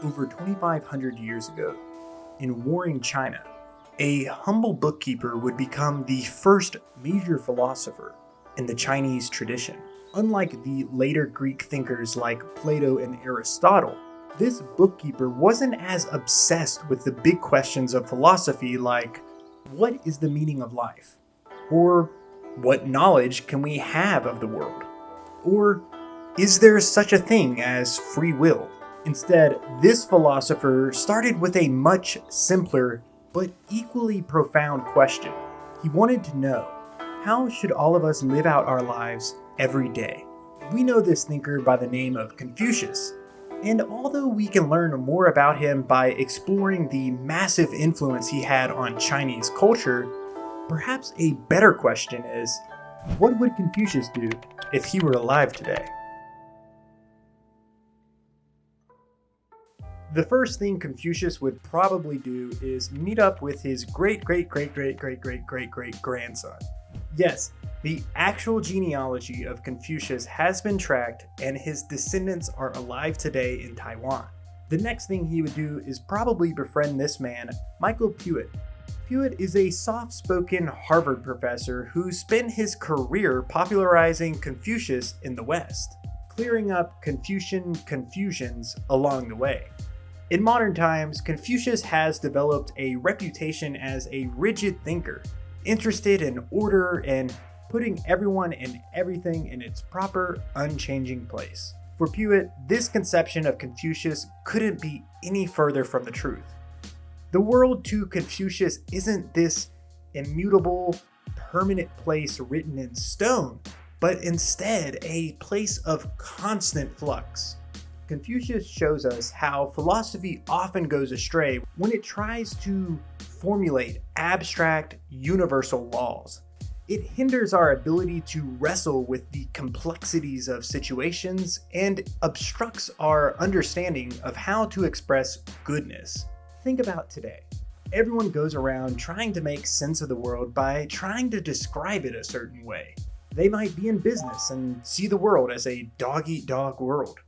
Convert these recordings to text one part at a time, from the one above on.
Over 2,500 years ago, in warring China, a humble bookkeeper would become the first major philosopher in the Chinese tradition. Unlike the later Greek thinkers like Plato and Aristotle, this bookkeeper wasn't as obsessed with the big questions of philosophy like, what is the meaning of life? Or what knowledge can we have of the world? Or is there such a thing as free will? Instead, this philosopher started with a much simpler but equally profound question. He wanted to know, how should all of us live out our lives every day? We know this thinker by the name of Confucius, and although we can learn more about him by exploring the massive influence he had on Chinese culture, perhaps a better question is, what would Confucius do if he were alive today? The first thing Confucius would probably do is meet up with his great-great-great-great-great-great-great-great-grandson. Yes, the actual genealogy of Confucius has been tracked, and his descendants are alive today in Taiwan. The next thing he would do is probably befriend this man, Michael Puett. Puett is a soft-spoken Harvard professor who spent his career popularizing Confucius in the West, clearing up Confucian confusions along the way. In modern times, Confucius has developed a reputation as a rigid thinker, interested in order and putting everyone and everything in its proper, unchanging place. For Puett, this conception of Confucius couldn't be any further from the truth. The world to Confucius isn't this immutable, permanent place written in stone, but instead a place of constant flux. Confucius shows us how philosophy often goes astray when it tries to formulate abstract, universal laws. It hinders our ability to wrestle with the complexities of situations and obstructs our understanding of how to express goodness. Think about today. Everyone goes around trying to make sense of the world by trying to describe it a certain way. They might be in business and see the world as a dog-eat-dog world.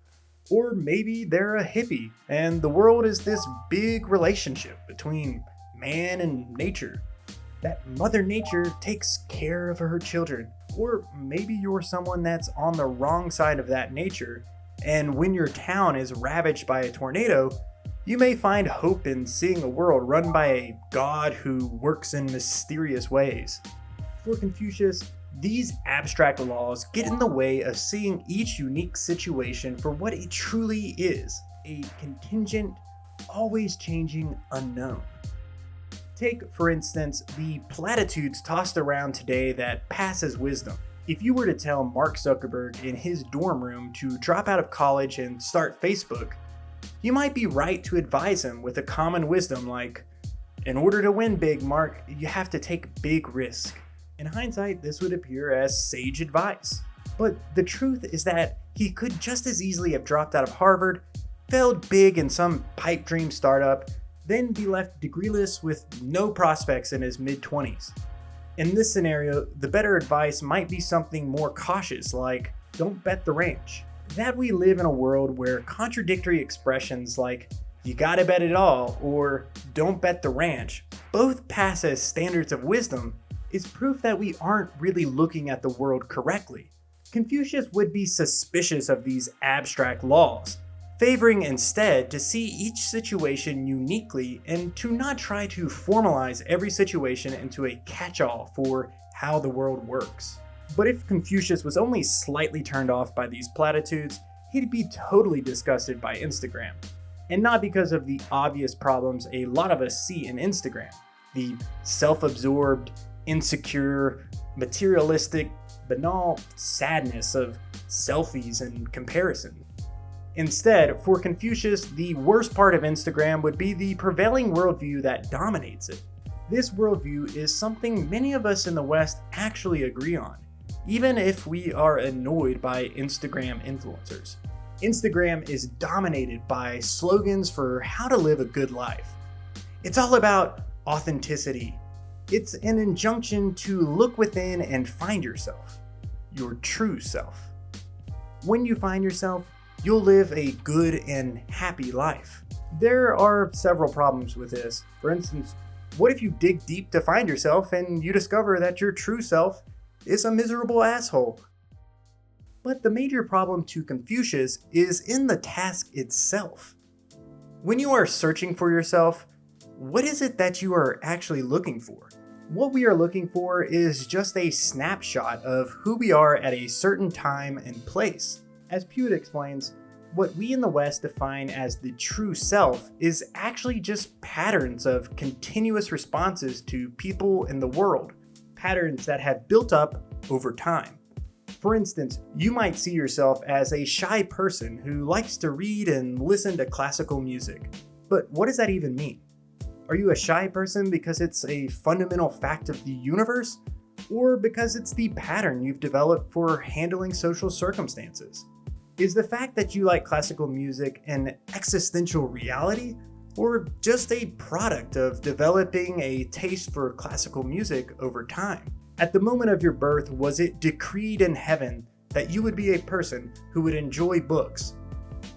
Or maybe they're a hippie, and the world is this big relationship between man and nature. That Mother Nature takes care of her children. Or maybe you're someone that's on the wrong side of that nature, and when your town is ravaged by a tornado, you may find hope in seeing a world run by a god who works in mysterious ways. For Confucius, these abstract laws get in the way of seeing each unique situation for what it truly is, a contingent, always changing unknown. Take, for instance, the platitudes tossed around today that pass as wisdom. If you were to tell Mark Zuckerberg in his dorm room to drop out of college and start Facebook, you might be right to advise him with a common wisdom like, in order to win big, Mark, you have to take big risk. In hindsight, this would appear as sage advice. But the truth is that he could just as easily have dropped out of Harvard, failed big in some pipe dream startup, then be left degreeless with no prospects in his mid-20s. In this scenario, the better advice might be something more cautious like, don't bet the ranch. That we live in a world where contradictory expressions like, you gotta bet it all, or don't bet the ranch, both pass as standards of wisdom, is proof that we aren't really looking at the world correctly. Confucius would be suspicious of these abstract laws, favoring instead to see each situation uniquely and to not try to formalize every situation into a catch-all for how the world works. But if Confucius was only slightly turned off by these platitudes, he'd be totally disgusted by Instagram. And not because of the obvious problems a lot of us see in Instagram, the self-absorbed, insecure, materialistic, banal sadness of selfies and comparison. Instead, for Confucius, the worst part of Instagram would be the prevailing worldview that dominates it. This worldview is something many of us in the West actually agree on, even if we are annoyed by Instagram influencers. Instagram is dominated by slogans for how to live a good life. It's all about authenticity. It's an injunction to look within and find yourself, your true self. When you find yourself, you'll live a good and happy life. There are several problems with this. For instance, what if you dig deep to find yourself and you discover that your true self is a miserable asshole? But the major problem to Confucius is in the task itself. When you are searching for yourself, what is it that you are actually looking for? What we are looking for is just a snapshot of who we are at a certain time and place. As Puett explains, what we in the West define as the true self is actually just patterns of continuous responses to people in the world, patterns that have built up over time. For instance, you might see yourself as a shy person who likes to read and listen to classical music. But what does that even mean? Are you a shy person because it's a fundamental fact of the universe, or because it's the pattern you've developed for handling social circumstances? Is the fact that you like classical music an existential reality, or just a product of developing a taste for classical music over time? At the moment of your birth, was it decreed in heaven that you would be a person who would enjoy books?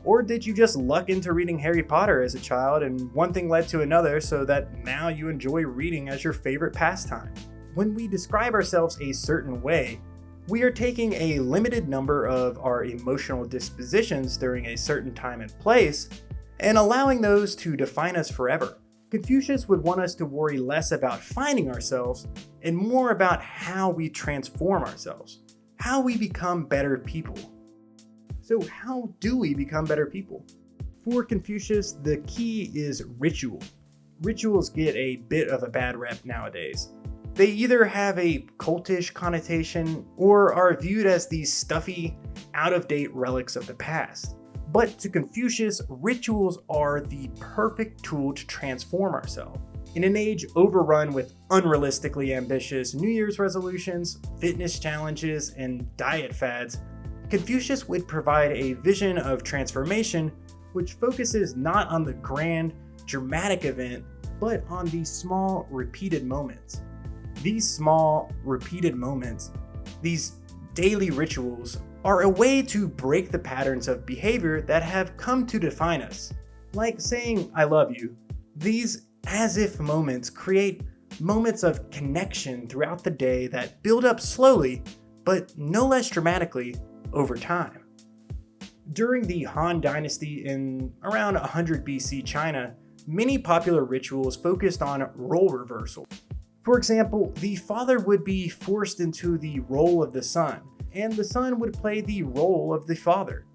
Or did you just luck into reading Harry Potter as a child and one thing led to another so that now you enjoy reading as your favorite pastime? When we describe ourselves a certain way, we are taking a limited number of our emotional dispositions during a certain time and place and allowing those to define us forever. Confucius would want us to worry less about finding ourselves and more about how we transform ourselves, how we become better people. So how do we become better people? For Confucius, the key is ritual. Rituals get a bit of a bad rep nowadays. They either have a cultish connotation or are viewed as these stuffy, out-of-date relics of the past. But to Confucius, rituals are the perfect tool to transform ourselves. In an age overrun with unrealistically ambitious New Year's resolutions, fitness challenges, and diet fads, Confucius would provide a vision of transformation which focuses not on the grand, dramatic event, but on these small, repeated moments. These small, repeated moments, these daily rituals, are a way to break the patterns of behavior that have come to define us. Like saying, "I love you." These as-if moments create moments of connection throughout the day that build up slowly, but no less dramatically, over time. During the Han Dynasty in around 100 BC China, many popular rituals focused on role reversal. For example, the father would be forced into the role of the son, and the son would play the role of the father.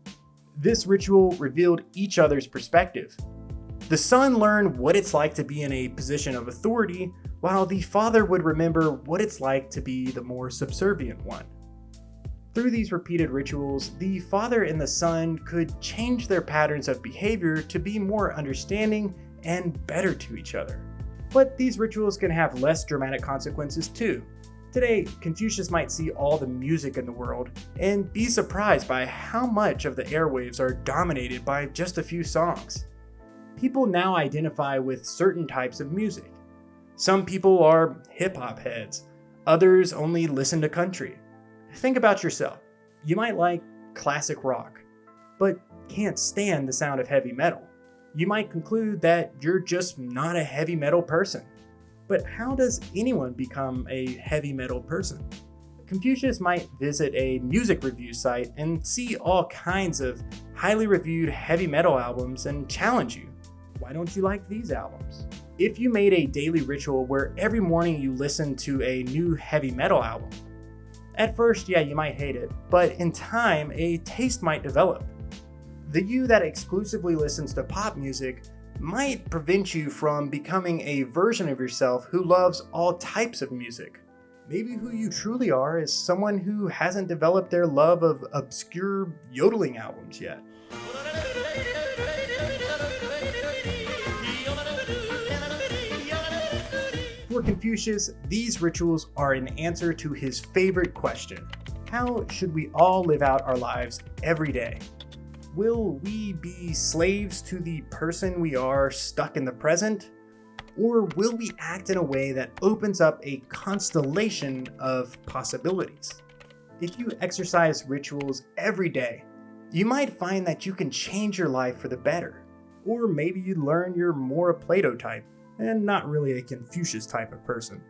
This ritual revealed each other's perspective. The son learned what it's like to be in a position of authority, while the father would remember what it's like to be the more subservient one. Through these repeated rituals, the father and the son could change their patterns of behavior to be more understanding and better to each other. But these rituals can have less dramatic consequences too. Today, Confucius might see all the music in the world and be surprised by how much of the airwaves are dominated by just a few songs. People now identify with certain types of music. Some people are hip-hop heads, others only listen to country. Think about yourself. You might like classic rock, but can't stand the sound of heavy metal. You might conclude that you're just not a heavy metal person. But how does anyone become a heavy metal person? Confucius might visit a music review site and see all kinds of highly reviewed heavy metal albums and challenge you. Why don't you like these albums? If you made a daily ritual where every morning you listen to a new heavy metal album, at first, yeah, you might hate it, but in time, a taste might develop. The you that exclusively listens to pop music might prevent you from becoming a version of yourself who loves all types of music. Maybe who you truly are is someone who hasn't developed their love of obscure yodeling albums yet. For Confucius, these rituals are an answer to his favorite question: how should we all live out our lives every day? Will we be slaves to the person we are stuck in the present? Or will we act in a way that opens up a constellation of possibilities? If you exercise rituals every day, you might find that you can change your life for the better. Or maybe you learn you're more a Plato type and not really a Confucius type of person.